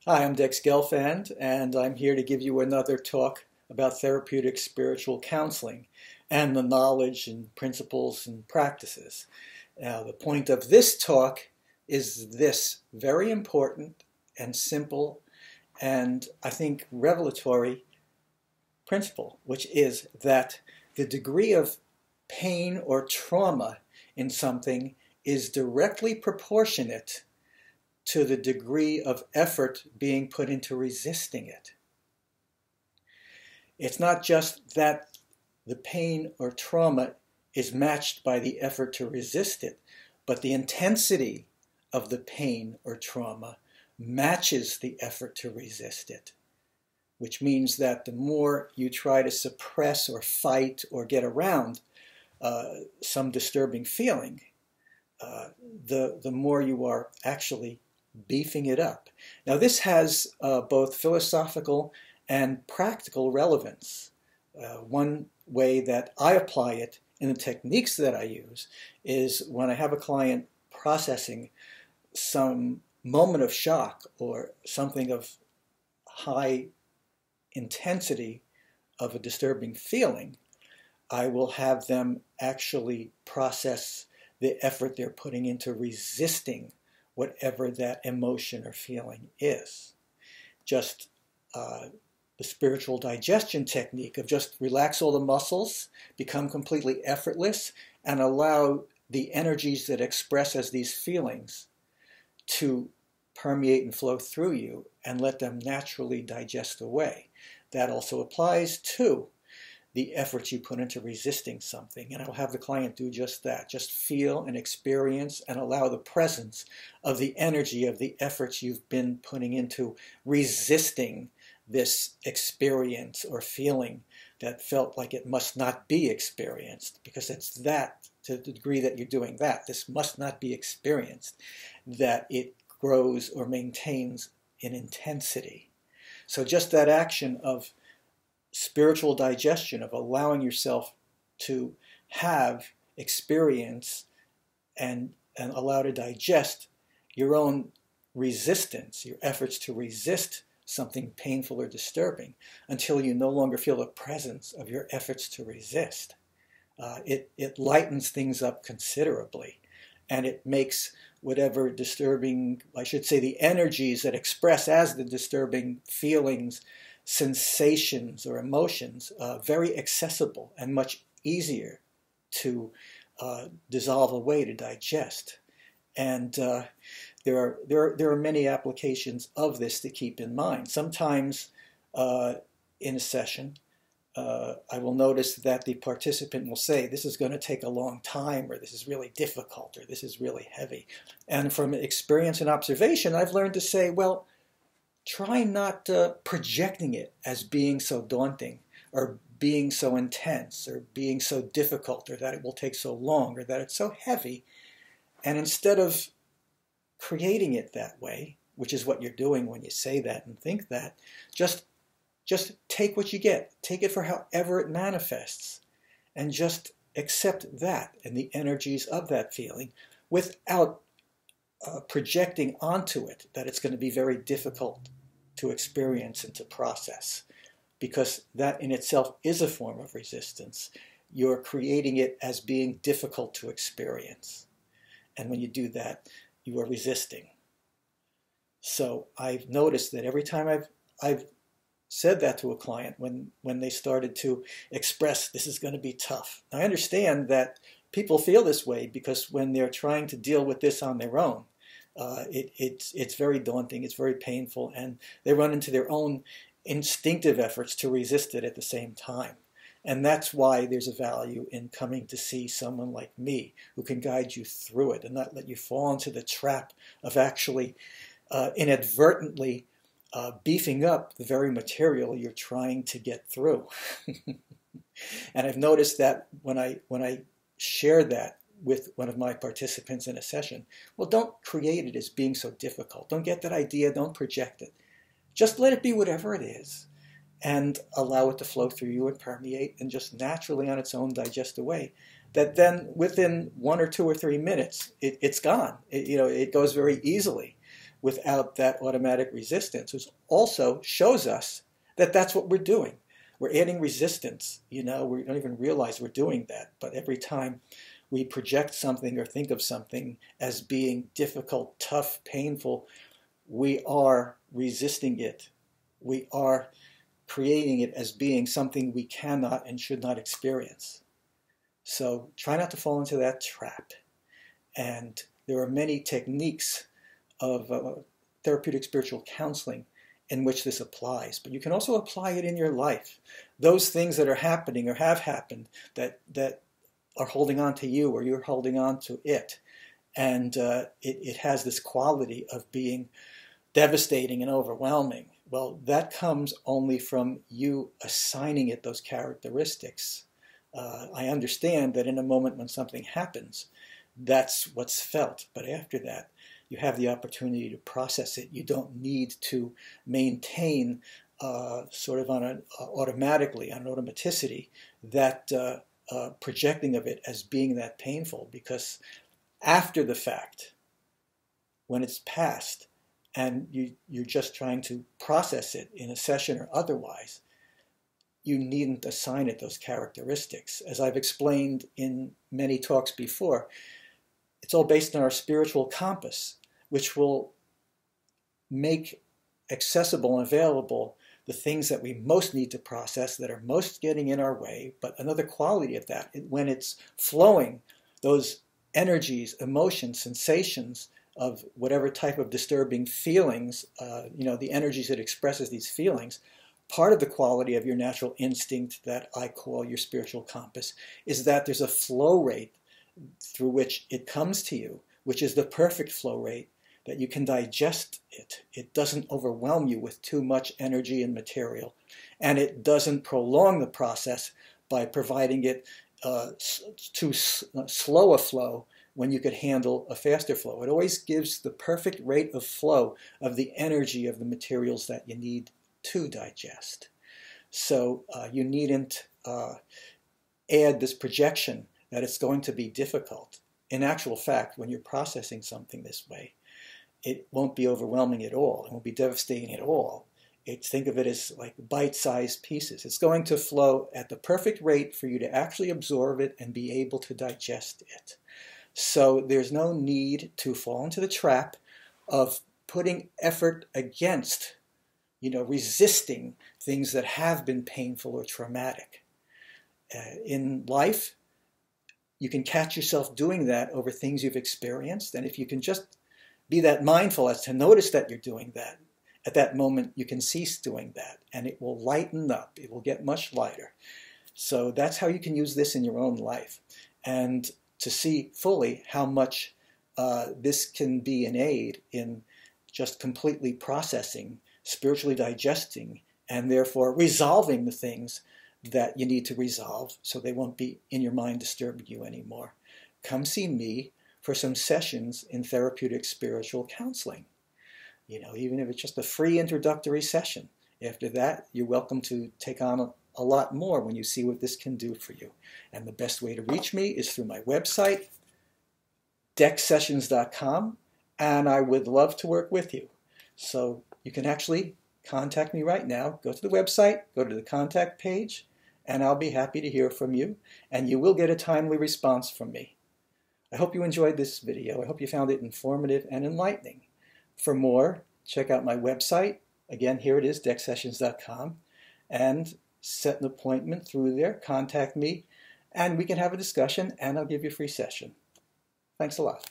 Hi, I'm Dex Gelfand, and I'm here to give you another talk about therapeutic spiritual counseling and the knowledge and principles and practices. Now, the point of this talk is this very important and simple and I think revelatory principle, which is that the degree of pain or trauma in something is directly proportionate to the degree of effort being put into resisting it. It's not just that the pain or trauma is matched by the effort to resist it, but the intensity of the pain or trauma matches the effort to resist it, which means that the more you try to suppress or fight or get around some disturbing feeling, the more you are actually beefing it up. Now, this has both philosophical and practical relevance. One way that I apply it in the techniques that I use is when I have a client processing some moment of shock or something of high intensity of a disturbing feeling, I will have them actually process the effort they're putting into resisting whatever that emotion or feeling is. Just the spiritual digestion technique of just relax all the muscles, become completely effortless, and allow the energies that express as these feelings to permeate and flow through you and let them naturally digest away. That also applies to the efforts you put into resisting something. And I'll have the client do just that. Just feel and experience and allow the presence of the energy of the efforts you've been putting into resisting this experience or feeling that felt like it must not be experienced, because it's that, to the degree that you're doing that, this must not be experienced, that it grows or maintains in intensity. So just that action of spiritual digestion, of allowing yourself to have experience and allow to digest your own resistance, your efforts to resist something painful or disturbing, until you no longer feel the presence of your efforts to resist. It lightens things up considerably, and it makes whatever disturbing, I should say, the energies that express as the disturbing feelings, sensations, or emotions very accessible and much easier to dissolve away, to digest. And there are many applications of this to keep in mind. Sometimes in a session, I will notice that the participant will say, this is going to take a long time, or this is really difficult, or this is really heavy. And from experience and observation, I've learned to say, well, try not projecting it as being so daunting, or being so intense, or being so difficult, or that it will take so long, or that it's so heavy. And instead of creating it that way, which is what you're doing when you say that and think that, just take what you get. Take it for however it manifests, and just accept that and the energies of that feeling without projecting onto it that it's going to be very difficult to experience and to process, because that in itself is a form of resistance. You're creating it as being difficult to experience. And when you do that, you are resisting. So I've noticed that every time I've said that to a client, when they started to express, this is going to be tough. I understand that people feel this way because when they're trying to deal with this on their own, it's very daunting, it's very painful, and they run into their own instinctive efforts to resist it at the same time. And that's why there's a value in coming to see someone like me who can guide you through it and not let you fall into the trap of actually inadvertently beefing up the very material you're trying to get through. And I've noticed that when I share that with one of my participants in a session, well, don't create it as being so difficult. Don't get that idea, don't project it. Just let it be whatever it is, and allow it to flow through you and permeate and just naturally on its own digest away. That then within 1 or 2 or 3 minutes, it's gone. It goes very easily. without that automatic resistance, which also shows us that that's what we're doing. We're adding resistance. We don't even realize we're doing that. But every time we project something or think of something as being difficult, tough, painful, we are resisting it. We are creating it as being something we cannot and should not experience. So try not to fall into that trap. And there are many techniques of therapeutic spiritual counseling in which this applies. But you can also apply it in your life. Those things that are happening or have happened that are holding on to you, or you're holding on to it. And it has this quality of being devastating and overwhelming. Well, that comes only from you assigning it those characteristics. I understand that in a moment when something happens, that's what's felt. But after that, you have the opportunity to process it. You don't need to maintain sort of automatically, on an automaticity, that projecting of it as being that painful. Because after the fact, when it's past, and you're just trying to process it in a session or otherwise, you needn't assign it those characteristics. As I've explained in many talks before, it's all based on our spiritual compass, which will make accessible and available the things that we most need to process, that are most getting in our way. But another quality of that, when it's flowing, those energies, emotions, sensations of whatever type of disturbing feelings, the energies that expresses these feelings, part of the quality of your natural instinct that I call your spiritual compass is that there's a flow rate through which it comes to you, which is the perfect flow rate, that you can digest it. It doesn't overwhelm you with too much energy and material, and it doesn't prolong the process by providing it too slow a flow when you could handle a faster flow. It always gives the perfect rate of flow of the energy of the materials that you need to digest. So you needn't add this projection that it's going to be difficult. In actual fact, when you're processing something this way, it won't be overwhelming at all. It won't be devastating at all. Think of it as like bite-sized pieces. It's going to flow at the perfect rate for you to actually absorb it and be able to digest it. So there's no need to fall into the trap of putting effort against, resisting things that have been painful or traumatic. In life, you can catch yourself doing that over things you've experienced. And if you can just be that mindful as to notice that you're doing that, at that moment you can cease doing that, and it will lighten up. It will get much lighter. So that's how you can use this in your own life. And to see fully how much this can be an aid in just completely processing, spiritually digesting, and therefore resolving the things that you need to resolve so they won't be in your mind disturbing you anymore. Come see me for some sessions in therapeutic spiritual counseling. Even if it's just a free introductory session. After that, you're welcome to take on a lot more when you see what this can do for you. And the best way to reach me is through my website, dexsessions.com, and I would love to work with you. So you can actually contact me right now. Go to the website, go to the contact page, and I'll be happy to hear from you, and you will get a timely response from me. I hope you enjoyed this video. I hope you found it informative and enlightening. For more, check out my website. Again, here it is, dexsessions.com, and set an appointment through there. Contact me, and we can have a discussion, and I'll give you a free session. Thanks a lot.